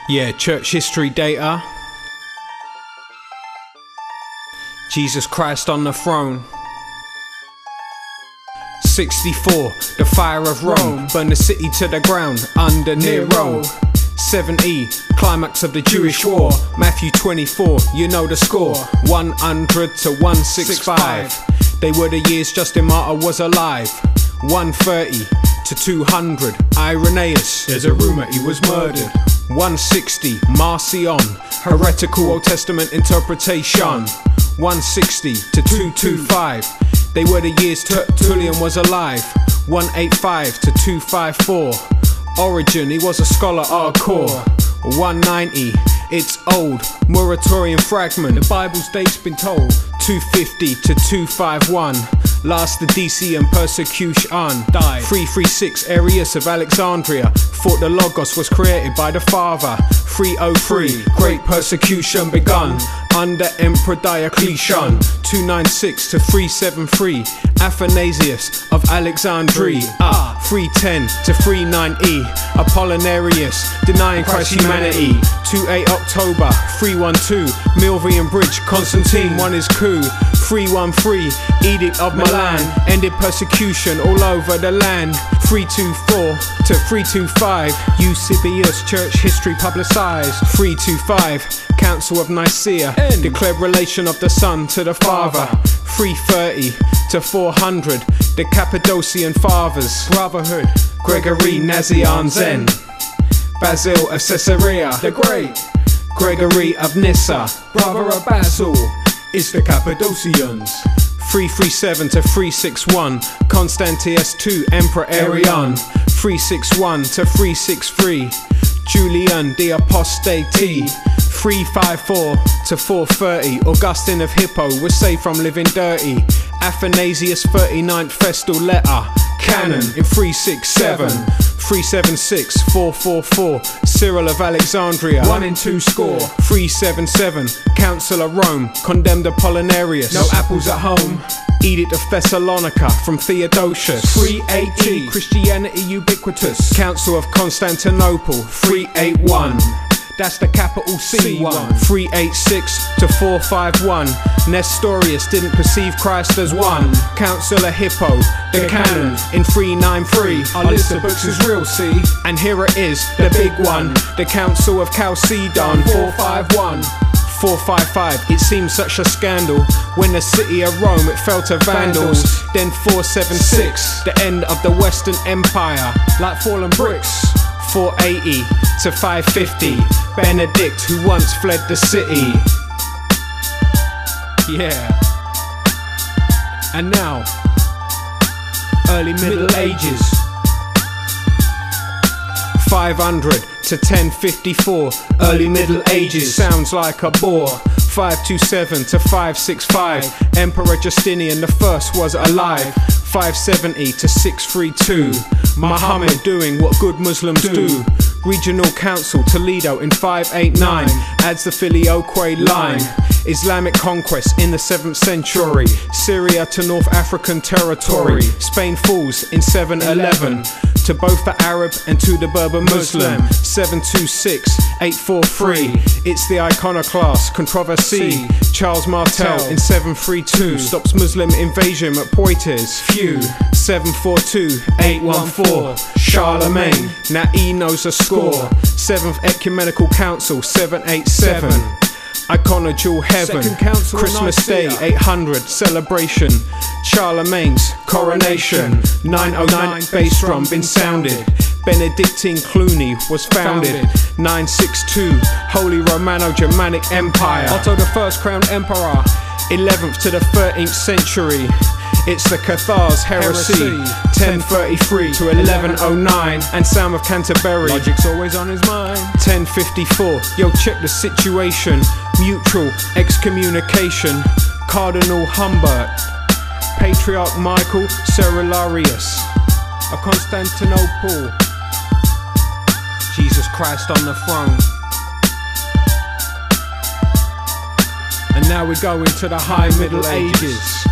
Yeah, church history data. Jesus Christ on the throne. 64, the fire of Rome burned the city to the ground under Nero. 70, climax of the Jewish war. Matthew 24, you know the score. 100 to 165. They were the years Justin Martyr was alive. 130 to 200, Irenaeus, there's a rumour he was murdered. 160, Marcion, heretical Old Testament interpretation. 160 to 225, they were the years Tertullian was alive. 185 to 254, Origen, he was a scholar hardcore. 190, it's old, Muratorian fragment, the Bible's date's been told. 250 to 251, last the Decian persecution died. 336, Arius of Alexandria thought the Logos was created by the Father. 303, great persecution begun under Emperor Diocletian. 296 to 373, Athanasius of Alexandria. 310 to 390, Apollinarius denying Christ's humanity. 28 October 312, Milvian Bridge, Constantine won his coup. 313, Edict of Milan ended persecution all over the land. 324 to 325, Eusebius church history publicized. 325, Council of Nicaea declared relation of the Son to the Father. 330 to 400, the Cappadocian Fathers, Brotherhood, Gregory Nazianzen, Zen, Basil of Caesarea the Great, Gregory of Nyssa, brother of Basil, is the Cappadocians. 337 to 361, Constantius II, Emperor Arian. 361 to 363, Julian the Apostate. 354 to 430, Augustine of Hippo was saved from living dirty. Athanasius 39th festal letter, canon in 367. 376, 444, Cyril of Alexandria, 1 in 2 score. 377, Council of Rome condemned Apollinarius, no apples at home. Edict of Thessalonica from Theodosius. 380, Christianity ubiquitous, Council of Constantinople. 381, that's the capital C1. 386 to 451, Nestorius didn't perceive Christ as one. Council of Hippo, the canon in 393. Our list of books is real, see? And here it is, the big one, the Council of Chalcedon. 451. 455, it seemed such a scandal when the city of Rome it fell to Vandals. Then 476, the end of the Western Empire, like fallen bricks. 480 to 550, Benedict who once fled the city. Yeah. And now, early Middle Ages. 500 to 1054, early Middle Ages, sounds like a bore. 527 to 565, Emperor Justinian I was alive. 570 to 632, Muhammad doing what good Muslims do. Regional Council Toledo in 589 adds the Filioque line. Islamic conquest in the 7th century, Syria to North African territory. Spain falls in 711 to both the Arab and to the Berber Muslim. 726, 843, it's the iconoclast controversy. Charles Martel in 732 stops Muslim invasion at Poitiers. Few. 742, 814, Charlemagne, now he knows a score. 7th Ecumenical Council, 787. Iconodual Heaven, Christmas Day 800, celebration, Charlemagne's coronation. 909, bass drum been sounded, Benedictine Cluny was founded. 962, Holy Romano-Germanic Empire, Otto I crowned emperor. 11th to the 13th century, it's the Cathars heresy. 1033 to 1109, Anselm of Canterbury, logic's always on his mind. 1054, yo check the situation, mutual excommunication. Cardinal Humbert, Patriarch Michael Cerularius of Constantinople. Jesus Christ on the throne. And now we go into the High Middle Ages.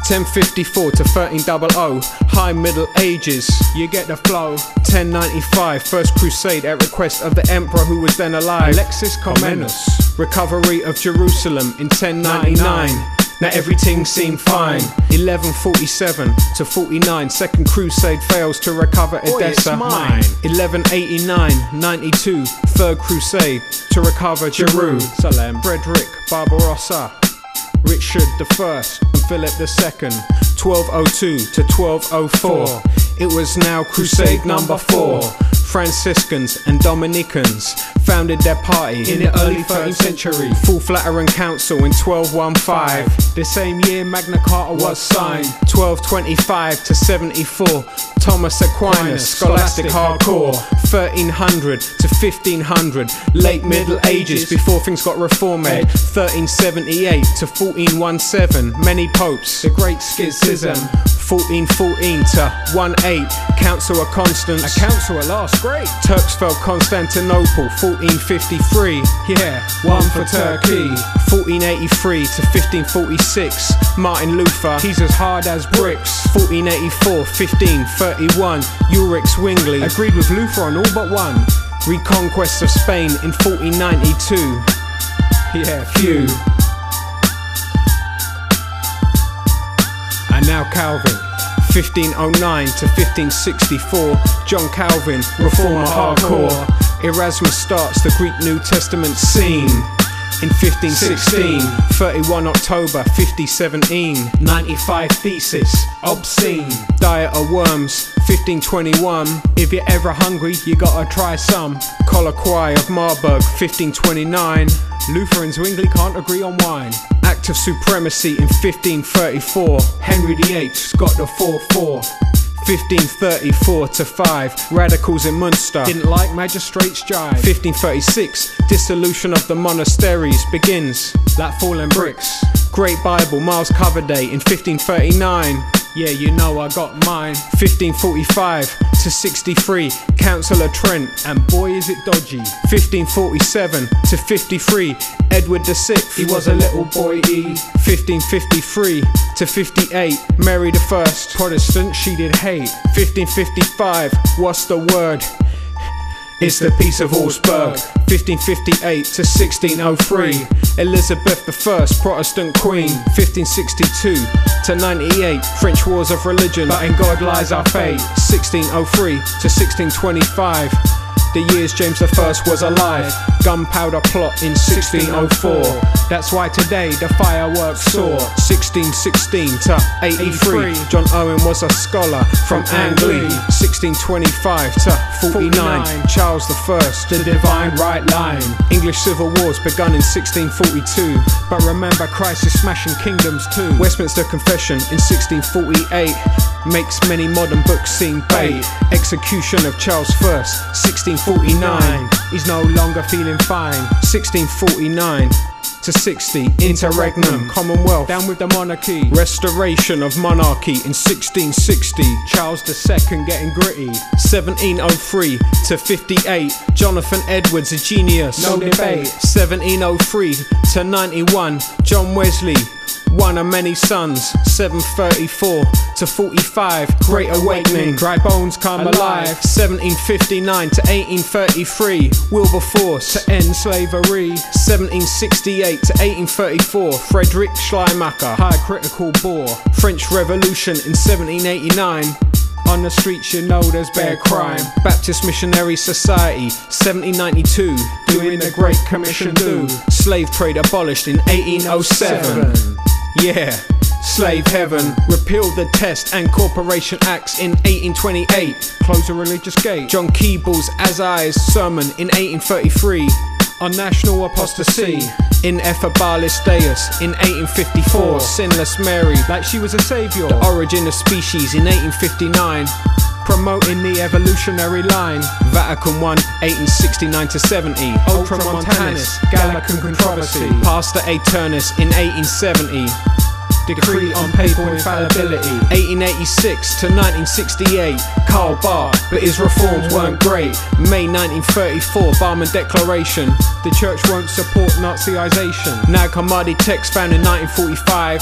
1054 to 1300, High Middle Ages, you get the flow. 1095, First Crusade at request of the emperor who was then alive, Alexis Comnenus. Recovery of Jerusalem in 1099. Now everything seemed fine. 1147 to 49, Second Crusade fails to recover Edessa. 1189-92, Third Crusade to recover Jerusalem. Frederick Barbarossa, Richard I and Philip II. 1202 to 1204, it was now Crusade number 4. Franciscans and Dominicans founded their party in the early 13th century. Full Lateran Council in 1215. The same year Magna Carta was signed. 1225 to 74, Thomas Aquinas, scholastic hardcore. 1300 to 1500, late Middle Ages before things got reformed. 1378 to 1417, many popes, the Great Schism. 1414 to 18, Council of Constance, a council at last, great. Turks fell Constantinople, 1453, yeah, one for Turkey. 1483 to 1546, Martin Luther, he's as hard as bricks. 1484, 1531, Ulrich Zwingli agreed with Luther on all but one. Reconquest of Spain in 1492, yeah, few. And now Calvin, 1509 to 1564, John Calvin, reformer hardcore. Erasmus starts the Greek New Testament scene in 1516, 31 October 5017, 95 Thesis, obscene. Diet of Worms, 1521, if you're ever hungry you gotta try some. Colloquy of Marburg, 1529, Luther and Zwingli can't agree on wine. Act of Supremacy in 1534, Henry VIII's got the 4-4. 1534 to 5, radicals in Munster didn't like magistrates' jive. 1536, dissolution of the monasteries begins, like falling bricks. Great Bible, Miles Coverdale in 1539, yeah, you know I got mine. 1545 to 63, Council of Trent, and boy is it dodgy. 1547 to 53, Edward VI, he was a little boy. 1553 to 58, Mary I, Protestant, she did hate. 1555, what's the word? It's the Peace of Augsburg. 1558 to 1603, Elizabeth I, Protestant Queen. 1562 to 98, French Wars of Religion, but in God lies our fate. 1603 to 1625, the years James I was alive. Gunpowder plot in 1604, that's why today the fireworks soar. 1616 to 83, John Owen was a scholar from Anglia. 1625 to 49, Charles I, the divine right line. English civil wars begun in 1642, but remember Christ is smashing kingdoms too. Westminster Confession in 1648 makes many modern books seem bait. Execution of Charles I, 1649, he's no longer feeling fine. 1649 to 60, Interregnum, Commonwealth, down with the monarchy. Restoration of monarchy in 1660, Charles II getting gritty. 1703 to 58, Jonathan Edwards, a genius, no debate. 1703 to 91, John Wesley, one of many sons. 734 to 45, Great Awakening, dry bones come alive. 1759 to 1833, Wilberforce to end slavery. 1768 to 1834, Frederick Schleiermacher, high critical bore. French Revolution in 1789, on the streets you know there's bare crime. Baptist Missionary Society, 1792, doing the Great Commission do. Slave trade abolished in 1807, yeah, slave heaven. Repealed the Test and Corporation Acts in 1828, close the religious gate. John Keeble's As Eyes sermon in 1833, on national apostasy. In Effabilis Deus in 1854, Sinless Mary, like she was a saviour. The Origin of Species in 1859, promoting the evolutionary line. Vatican I, 1869 to 70, Ultramontanus, Gallican controversy. Pastor Aeternus in 1870, Decree on Papal Infallibility. 1886 to 1968, Karl Barth, but his reforms weren't great. May 1934, Barman Declaration, the church won't support Nazisation. Nag Hammadi text found in 1945,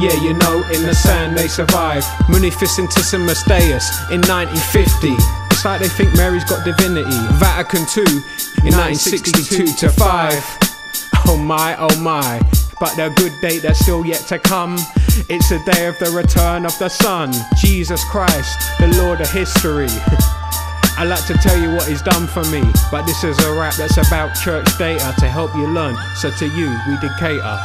yeah, you know, in the sand they survive. Munificentissimus Deus in 1950, It's like they think Mary's got divinity. Vatican II in 1962 to 5. Oh my, but the good date that's still yet to come. It's the day of the return of the Son, Jesus Christ, the Lord of history. I like to tell you what he's done for me, but this is a rap that's about church data to help you learn, so to you we did cater.